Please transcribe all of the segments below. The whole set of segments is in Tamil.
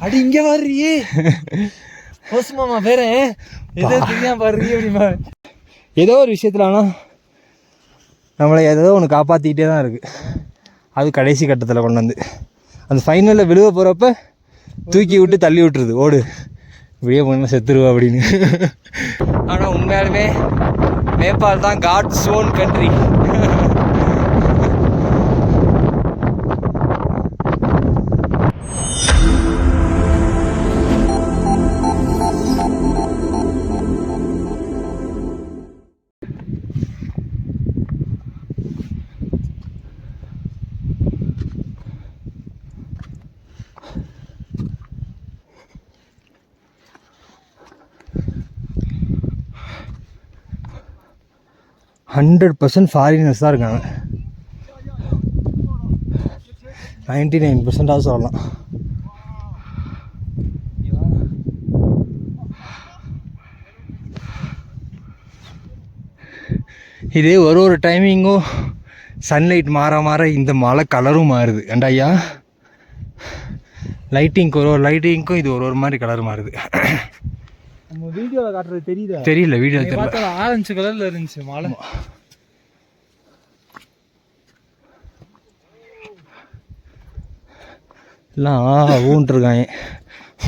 அடி இங்கே வர்றியே ஓசுமாமா பேர ஏதோ தெரியாம பாடுறீ அப்படிமா. ஏதோ ஒரு விஷயத்தில் ஆனால் நம்மளை ஏதோ ஒன்று காப்பாற்றிக்கிட்டே தான் இருக்குது. அது கடைசி கட்டத்தில் கொண்டு வந்து அந்த ஃபைனலில் விழுவ போகிறப்ப தூக்கி விட்டு தள்ளி விட்டுருது, ஓடு இப்படியே போனால் செத்துருவா அப்படின்னு. ஆனால் உண்மையாலுமே நேபாள் தான் காட்ஸ் ஓன் கண்ட்ரி. 100% ஃபாரினர்ஸ் தான் இருக்காங்க. 99% சொல்லலாம். இதே ஒரு டைமிங்கும் சன்லைட் மாற இந்த மலை கலரும் மாறுது. அண்ட் ஐயா லைட்டிங்க்கும் இது ஒரு மாதிரி கலர் மாறுது. நம்ம வீடியோவில் காட்டுறது தெரியல வீடியோ தெரியல. ஆரஞ்சு கலரில் இருந்துச்சு மலை. எல்லாம் ஊன்ட்டுருக்காங்க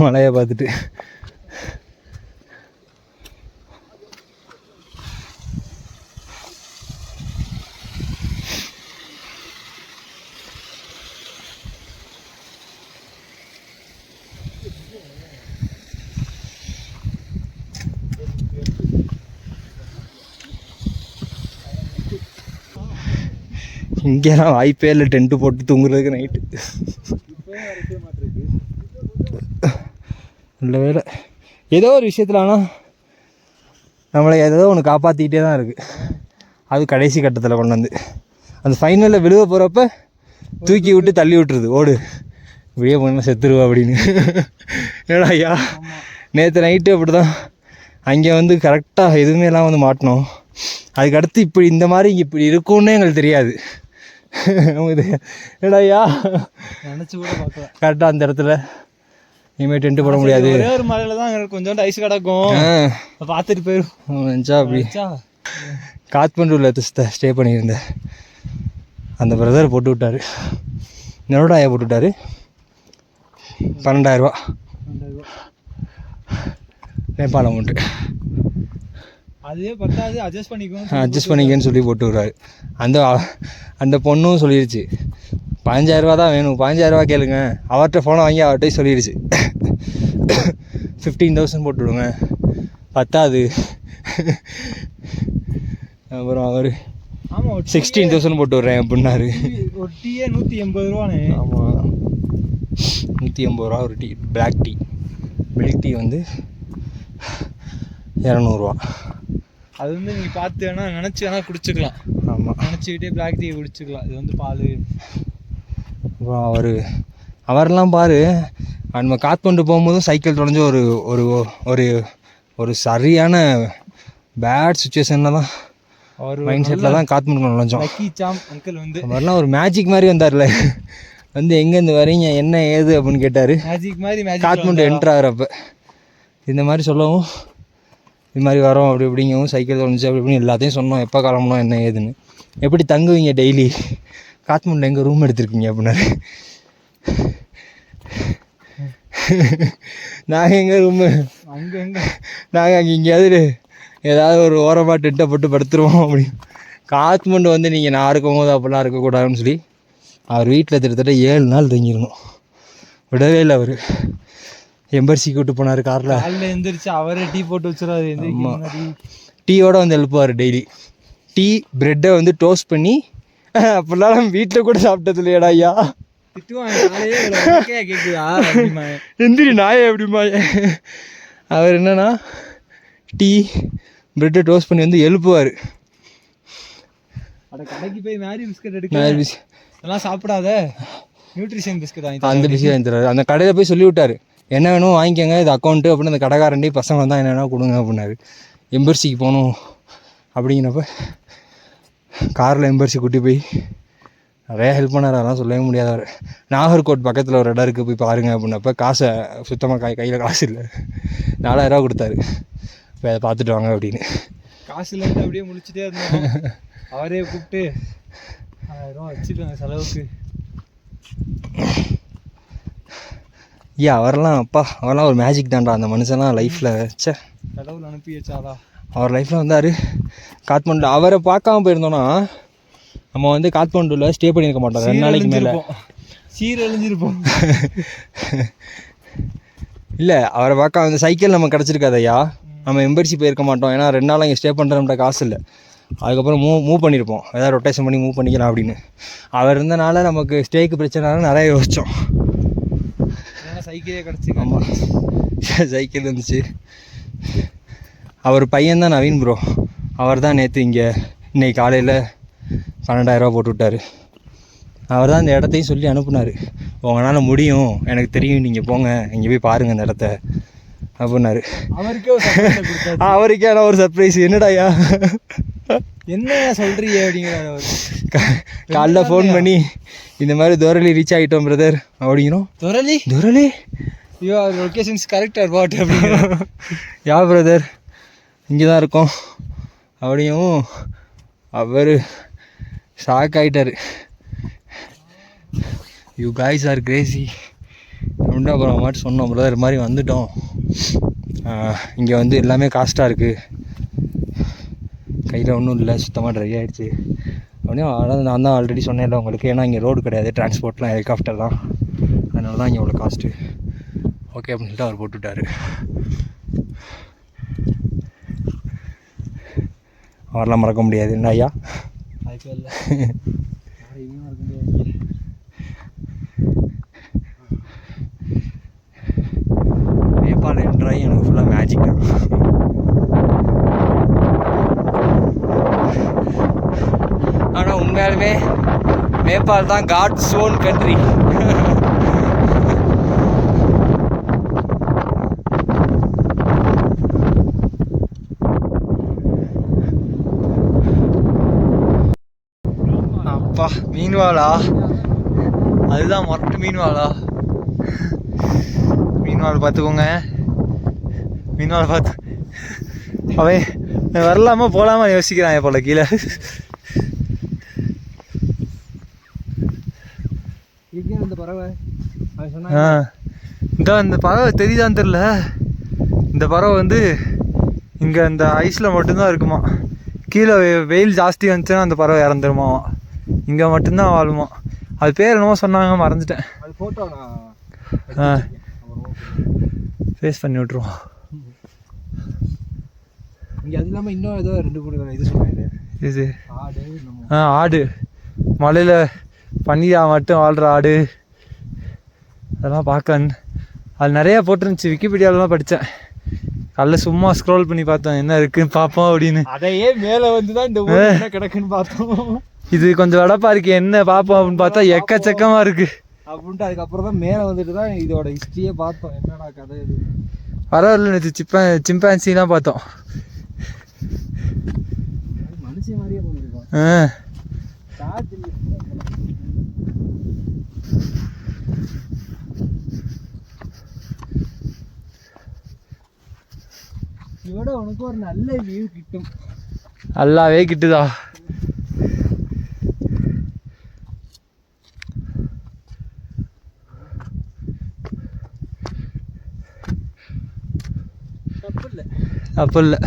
மலையை பார்த்துட்டு. இங்கெல்லாம் வாய்ப்பே இல்லை டென்ட்டு போட்டு தூங்குறதுக்கு நைட்டு. நல்ல வேலை ஏதோ ஒரு விஷயத்தில் ஆனால் நம்மளை ஏதோ ஒன்று காப்பாற்றிக்கிட்டே தான் இருக்குது. அது கடைசி கட்டத்தில் கொண்டு வந்து அந்த ஃபைனலில் விழுவ போகிறப்ப தூக்கி விட்டு தள்ளி விட்டுருது, ஓடு இப்படியே போனால் செத்துருவா அப்படின்னு. ஏடா ஐயா நேற்று நைட்டு அப்படி தான் அங்கே வந்து கரெக்டாக எதுவுமே எல்லாம் வந்து மாட்டினோம். அதுக்கடுத்து இப்படி இந்த மாதிரி இப்படி இருக்கும்னே எங்களுக்கு தெரியாது. ஏடா ஐயா நினச்சி கூட பார்க்கல கரெக்டாக அந்த இடத்துல இனிமேல் டென்ட்டு போட முடியாது. ஒரே ஒரு மலையில தான் எங்களுக்கு கொஞ்சோண்டு ஐஸ் கிடக்கும், பார்த்துட்டு போயிடும். நினச்சா அப்படி காத்மண்டூரில் ஸ்டே பண்ணியிருந்தேன். அந்த பிரதர் போட்டு விட்டார், என்னோட ஐயா போட்டு விட்டார். 12,000 நேபாள் அமௌண்ட்டு. அதுவே பத்தாது, அட்ஜஸ்ட் பண்ணிக்கன்னு சொல்லி போட்டு விட்றாரு. அந்த பொண்ணும் சொல்லிடுச்சு 15,000 தான் வேணும், 15,000 கேளுங்க. அவர்கிட்ட ஃபோனை வாங்கி அவர்கிட்ட சொல்லிடுச்சு 15,000 போட்டு விடுங்க பத்தாது. அப்புறம் அவர் 16,000 போட்டு விட்றேன் அப்படின்னாரு. ஒரு டீயே 180 ரூபானே. ஆமாம் 180 ரூபா ஒரு tea. Black tea, milk tea வந்து 200 அது வந்து நீங்கள் பார்த்து வேணால் நினச்சி வேணால் குடிச்சிக்கலாம். ஆமாம் நினச்சிக்கிட்டே பிளாக் டீ குடிச்சிக்கலாம். இது வந்து பால். அப்புறம் அவரெல்லாம் பாரு, நம்ம காத்மண்டு போகும்போதும் சைக்கிள் தொலைஞ்ச ஒரு ஒரு ஒரு ஒரு சரியான பேட் சுச்சுவேஷனில் தான் ஒரு மைண்ட் செட்டில் தான் காத்மண்டு நுழைஞ்சோம். அங்கிள் வந்து அவரெல்லாம் ஒரு மேஜிக் மாதிரி வந்தார்ல, வந்து எங்கேருந்து வரீங்க என்ன ஏது அப்படின்னு கேட்டார். மேஜிக் மாதிரி காத்மண்டு என்ட்ரு ஆகிறப்ப இந்த மாதிரி சொல்லவும் இது மாதிரி வரோம் அப்படி இப்படிங்கவும் சைக்கிள் தொலைஞ்சி அப்படி இப்படின்னு எல்லாத்தையும் சொன்னோம். எப்போ கிளம்பணும் என்ன ஏதுன்னு. எப்படி தங்குவீங்க டெய்லி காத்மண்டில் எங்கே ரூம் எடுத்துருக்கீங்க அப்படின்னாரு. நாங்கள் எங்கே ரூமு நாங்கள் அங்கே எங்கேயாவது ஏதாவது ஒரு ஓரமாக டென்ட்டை போட்டு படுத்துருவோம் அப்படின்னு. காத்மண்டு வந்து நீங்கள் நான் இருக்கும்போது அப்படிலாம் இருக்கக்கூடாதுன்னு சொல்லி அவர் வீட்டில் கிட்டத்தட்ட 7 நாள் தங்கிடணும். விடவே இல்லை அவர். எம்பர்சி கூப்பிட்டு போனார் காரில். எழுந்திரிச்சு அவரே டீ போட்டு வச்சுருவாரு. டீயோட வந்து எழுப்புவார் டெய்லி. டீ ப்ரெட்டை வந்து டோஸ்ட் பண்ணி அப்படிலாம் நம்ம வீட்டில் கூட சாப்பிட்டது இல்லையாடா ஐயா. எந்திரி நாயே எப்படிமா. அவர் என்னன்னா டீ ப்ரெட்டை டோஸ்ட் பண்ணி வந்து எழுப்புவார். கடைக்கு போய் மேரி பிஸ்கட் எடுக்க அதெல்லாம் சாப்பிடாத, நியூட்ரிஷன் பிஸ்கட் வாங்கி அந்த பிஸ்கட் வாங்கி தராரு. அந்த கடையில் போய் சொல்லி விட்டாரு, என்ன வேணும் வாங்கிக்கோங்க, இது அக்கௌண்ட்டு அப்படின்னு. அந்த கடைக்காரண்டி பசங்க தான் என்ன வேணால் கொடுங்க அப்படின்னாரு. எம்பர்சிக்கு போகணும் அப்படிங்கிறப்ப காரில் எம்பர்சி கூட்டி போய் நிறையா ஹெல்ப் பண்ணார், அதெல்லாம் சொல்லவே முடியாதவர். நாகர்கோட் பக்கத்தில் ஒரு இடம் இருக்குது, போய் பாருங்கள் அப்படின்னப்ப காசை சுத்தமாக கையில் காசு இல்லை, 4000 ரூபா கொடுத்தாரு, போய் அதை பார்த்துட்டு வாங்க அப்படின்னு. காசு இல்லைன்னு அப்படியே முடிச்சுட்டே இருந்தோம். அவரே கூப்பிட்டு 1000 ரூபா வச்சுருவாங்க செலவுக்கு. அவரெல்லாம் அப்பா, அவரெல்லாம் ஒரு மேஜிக் தான்டா அந்த மனுஷன்லாம் லைஃப்பில். வச்ச கடவுள் அனுப்பி வச்சாலா அவர் லைஃப்பில் வந்தார் காத்மண்டு. அவரை பார்க்காம போயிருந்தோன்னா நம்ம வந்து காத்மண்டுவில் ஸ்டே பண்ணியிருக்க மாட்டோம் 2 நாளைக்கு மேலே, சீரழிஞ்சிருப்போம். இல்லை அவரை பார்க்க அந்த சைக்கிள் நம்ம கிடச்சிருக்காது ஐயா, நம்ம மெம்பர்ஷிப் போயிருக்க மாட்டோம். ஏன்னா 2 நாள் இங்கே ஸ்டே பண்ணுறோம்ன்ற காசு இல்லை. அதுக்கப்புறம் மூவ் பண்ணியிருப்போம், ஏதாவது ரொட்டேஷன் பண்ணி மூவ் பண்ணிக்கலாம் அப்படின்னு. அவர் இருந்தனால நமக்கு ஸ்டேக்கு பிரச்சனைனால நிறைய யோசித்தோம். சைக்கிளே கிடச்சி. ஆமாம், சைக்கிள் இருந்துச்சு. அவர் பையன்தான் நவீன் ப்ரோ, அவர் தான் நேற்று இன்னைக்கு காலையில் 12,000 ரூபா போட்டு விட்டார். அவர் தான் இந்த இடத்தையும் சொல்லி அனுப்புனார், உங்களால் முடியும், எனக்கு தெரியும், நீங்கள் போங்க, இங்கே போய் பாருங்கள் இந்த இடத்த அப்படின்னாரு. அவருக்கே ஆனால் ஒரு சர்ப்ரைஸ். என்னடாயா என்ன சொல்கிறீங்க அப்படிங்கிறார். காலைல ஃபோன் பண்ணி இந்த மாதிரி துரலி ரீச் ஆகிட்டோம் பிரதர் அப்படிங்கிறோம். துரலி your locations correct or what அப்படிங்கிறோம். யா பிரதர் இங்கே தான் இருக்கோம் அப்படியும் அவர் ஷாக் ஆகிட்டார். யூ காய்ஸ் ஆர் கிரேசி அப்படின்ட்டு அப்புறம் மாதிரி சொன்னோம். பிரதர் இது மாதிரி வந்துட்டோம், இங்கே வந்து எல்லாமே காஸ்ட்டாக இருக்குது, கையில் ஒன்றும் இல்லை, சுத்தமாக ட்ரை ஆகிடுச்சு அப்படியே. அதாவது நான் தான் ஆல்ரெடி சொன்னேன்ல உங்களுக்கு, ஏன்னா இங்கே ரோடு கிடையாது, டிரான்ஸ்போர்ட்லாம் ஹெலிகாப்டர் தான், அதனால தான் இங்கே இவ்வளோ காஸ்ட்டு. ஓகே அப்படின்னு சொல்லிட்டு அவர் போட்டுவிட்டார். அவரெல்லாம் மறக்க முடியாது என்ன ஐயா. நேபாள் என்ட்ராகி எனக்கு ஃபுல்லாக மேஜிக் தான். ஆனால் உண்மையாலுமே நேபாள் தான் காட்ஸ் ஓன் கண்ட்ரி. அப்பா மீன்வாளா, அதுதான் மொட்டை மீன்வாளா. மீன்வாள் பார்த்துக்கோங்க, மீன்வாள் பார்த்து அவன் வரலாமா போகலாமா யோசிக்கிறான் போல கீழே. இந்த பறவை இந்த பறவை தெரியுதான்னு தெரில. இந்த பறவை வந்து இங்கே இந்த ஐஸில் மட்டும்தான் இருக்குமா, கீழே வெயில் ஜாஸ்தி வந்துச்சுன்னா அந்த பறவை இறந்துருமா, இங்கே மட்டும்தான் வாழுமா. அது பேர் என்னமோ சொன்னாங்க, மறந்துட்டேன். அது ஃபோட்டோ ஃபேஸ் பண்ணி விட்ருவோம். இங்கே அது இல்லாமல் இன்னும் ஏதோ 2 இது சொன்னாங்க, இது ஆடு, மலையில் பனியா மட்டும் வாழ்கிற ஆடு, அதெல்லாம் பார்க்க அது நிறையா போட்டுருந்துச்சு. விக்கிபீடியாவிலாம் படித்தேன், காலைல சும்மா ஸ்க்ரோல் பண்ணி பார்த்தோம் என்ன இருக்குன்னு பார்ப்போம் அப்படின்னு. அதையே மேலே வந்து தான் இந்த ஊர் என்ன கிடக்குன்னு பார்த்தோம். இது கொஞ்சம் வடப்பா இருக்கு, என்ன பார்ப்போம் அப்படின்னு பார்த்தா எக்கச்சக்கமாக இருக்குது அப்படின்ட்டு அதுக்கப்புறம் தான் மேலே வந்துட்டு தான் இதோட ஹிஸ்ட்ரியே பார்த்தோம், என்னடா கதை இது. பரவாயில்ல, நேற்று சிம்பான்சிலாம் பார்த்தோம். மனுஷன் மாதிரியே பண்ணிருக்கோம். இதோட உனக்கு ஒரு நல்ல வியூ கிட்டும். நல்லாவே கிட்டுதா. தப்பு இல்லை,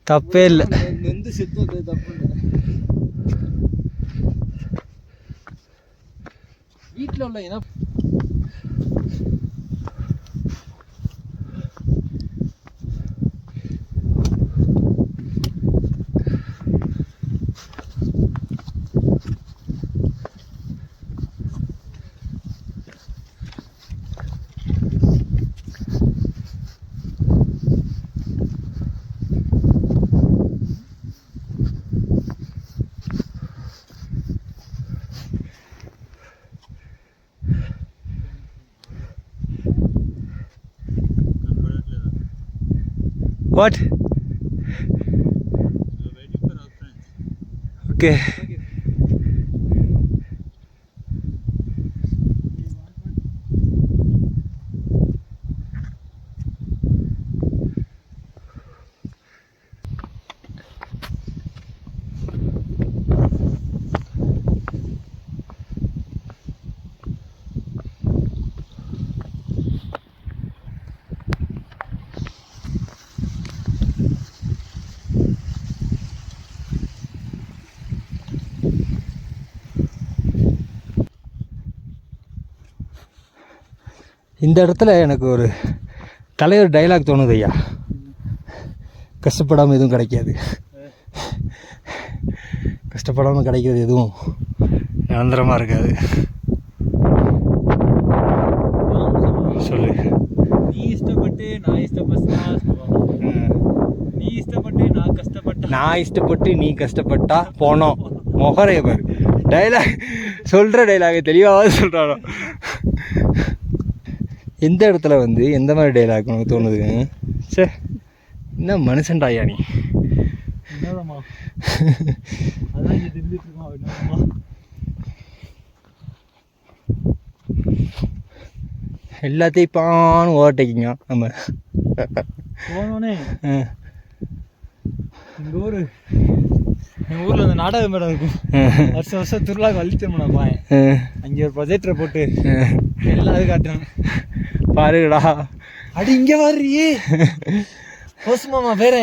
தப்பே இல்லை. வந்து செத்து தப்பு இல்லை. வீட்டில் உள்ள ஏன்னா What? Okay. இந்த இடத்துல எனக்கு ஒரு தலைவர் டைலாக் தோணுது ஐயா. கஷ்டப்படாமல் எதுவும் கிடைக்காது, கஷ்டப்படாமல் கிடைக்கிறது எதுவும் நிரந்தரமாக இருக்காது. சொல்லு. நீ இஷ்டப்பட்டு நான் இஷ்டப்பட்டா, நீ இஷ்டப்பட்டு நான் கஷ்டப்பட்டா, நான் இஷ்டப்பட்டு நீ கஷ்டப்பட்டா போனோம். மொகரைய பாரு, டைலாக் சொல்கிற டைலாகை தெளிவாக சொல்கிறாரோ. எந்த இடத்துல வந்து எந்த மாதிரி டைலாக் உனக்கு தோணுது? சே, என்ன மனுஷன்டாயா நீ. என்னதாம்மா அதான் இங்கே திரும்பிட்டு இருக்கோம். என்னதாம்மா எல்லாத்தையும் பான்னு ஓவர்டேக்கிங்க நம்ம போனோடனே எங்கள் ஊரில் அந்த நாடக மேடம் இருக்கும், வருஷம் வருஷம் திருவிழாக்கு வள்ளித்திருமணா பாயன். அங்கே ஒரு ப்ரொஜெக்டரை போட்டு எல்லாரும் காட்டுறாங்க. பாருடா, அடி இங்கே பாருறியே ஓசுமாமா பேரே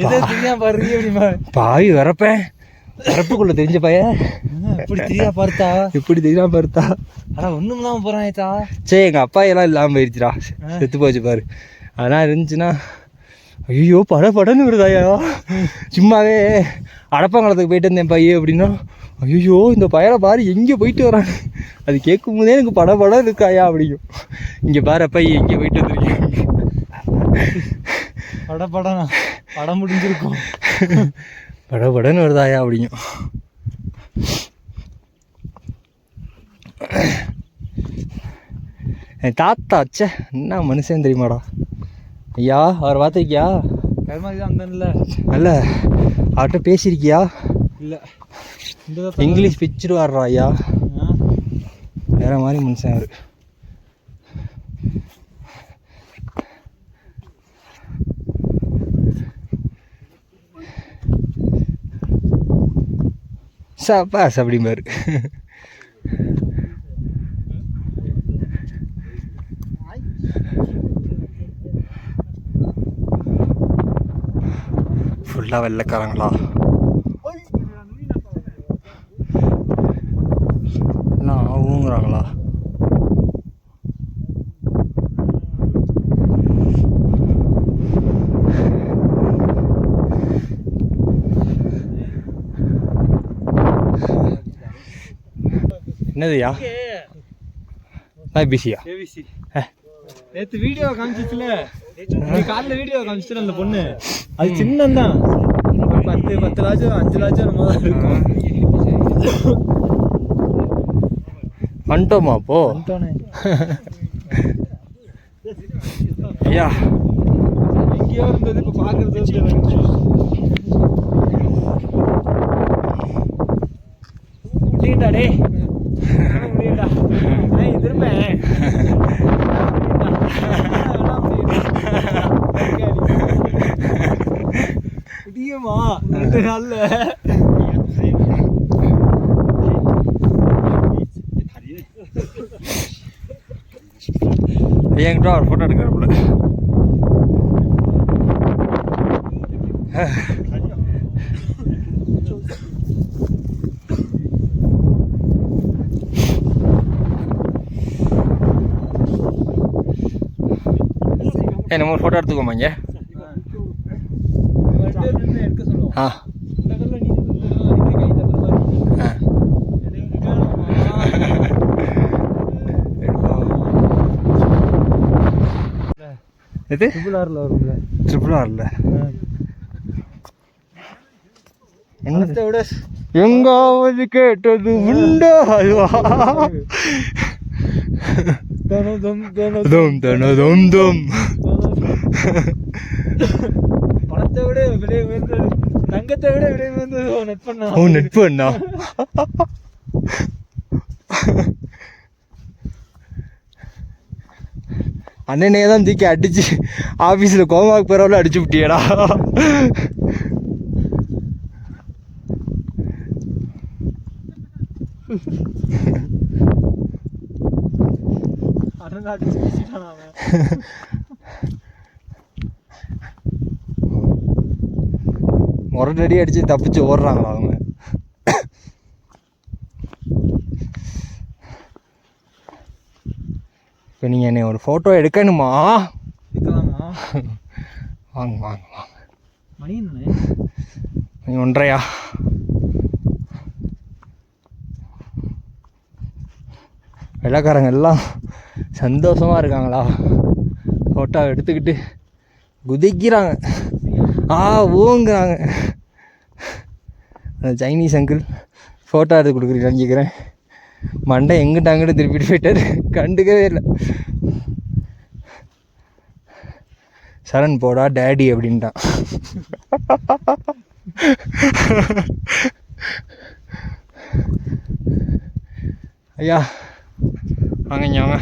எதோ தெரியாம பாருறீ அப்படிமா. பாவி வரப்பேன், வரப்புக்குள்ள தெரிஞ்ச பையன் இப்படி தெரியா பார்த்தா, இப்படி தெரியாம பார்த்தா. ஆனால் ஒன்றும் இல்லாமல் போகிறான் ஏச்சா. சரி, எங்கள் அப்பா எல்லாம் இல்லாமல் போயிடுச்சுடா, செத்து போச்சு பாரு. அதெல்லாம் இருந்துச்சுன்னா ஐயோ படன்னு வருதாயா. சும்மாவே அடப்பாங்களத்துக்கு போயிட்டு இருந்தேன் பையன் அப்படின்னா, ஐயோ இந்த பையனை பாரு எங்கே போயிட்டு வரான், அது கேட்கும் போதே எனக்கு படம் இருக்காயா அப்படிங்கும். இங்கே பாரு பையன் எங்கே போயிட்டு வந்துருக்கேன். படம் முடிஞ்சிருக்கும், படன்னு வருதாயா அப்படிங்கும். என் தாத்தா அச்சே என்ன மனுஷன் தெரியுமாடா ஐயா. அவர் பார்த்துருக்கியா? கருமாதி தான் வந்தான்ல. நல்ல அவர்கிட்ட பேசியிருக்கியா? இல்லை, இங்கிலீஷ் பிச்சுடுவார்ரா ஐயா, வேற மாதிரி மனுஷன் அவர். சாப்பாஸ் அப்படிம்பாரு. ஃபுல்லாக வெள்ளைக்காரங்களா எல்லாம் ஊங்குறாங்களா? என்னதுயா? பிசியா? நேற்று வீடியோ காமிச்சிச்சுல, காலைல வீடியோ காமிச்சிச்சுல அந்த பொண்ணு, அது சின்னந்தான், 10 லட்சம் 5 லட்சம் நம்ம தான் இருக்கும். வந்துட்டோமா அப்போ? ஐயா எங்கேயோ இருந்தது, இப்போ பார்க்கறது முடியண்டா டே முடியண்டா திரும்ப முடியுமா 2 நாள்ல. என்கிட்ட ஒரு ஃபோட்டோ எடுக்கிறாப்புல. நம்ம ஒரு ஃபோட்டோ எடுத்துக்கோமா இங்கே? ஆ இது ட்ரிபிள் வரும்ல, ட்ரிபிள் ஆர்ல என்னத்தை விட எங்காவது கேட்டது உண்டா? அதுவா பணத்தை விட விலை உயர்ந்தது, தங்கத்தை விட விலை உயர்ந்தது நெட் பண்ணா. நெட் பண்ணா அண்ணனே தான் தூக்கி அடிச்சு ஆஃபீஸில் கோமாக்கு போகிறவள அடிச்சு விட்டியடா. முரட்டடி அடிச்சு தப்பிச்சு ஓடுறாங்களா அவங்க? இப்போ நீங்கள் என்னை ஒரு ஃபோட்டோ எடுக்கணுமா? எடுக்கலாமா? வாங்க வாங்க வாங்க. மணி என்ன? மணி 1:30. வெள்ளைக்காரங்க எல்லாம் சந்தோஷமாக இருக்காங்களா? ஃபோட்டோ எடுத்துக்கிட்டு குதிக்கிறாங்க, ஊங்குறாங்க. அந்த சைனீஸ் அங்கிள் ஃபோட்டோ எடுத்து கொடுக்குறீங்கன்னு கேட்குறேன். மண்டை எங்கிட்ட அங்கிட்ட திருப்பிட்டு போயிட்டார், கண்டுக்கவே இல்லை. சரண் போடா டேடி அப்படின்ட்டான். ஐயா வாங்க வாங்க.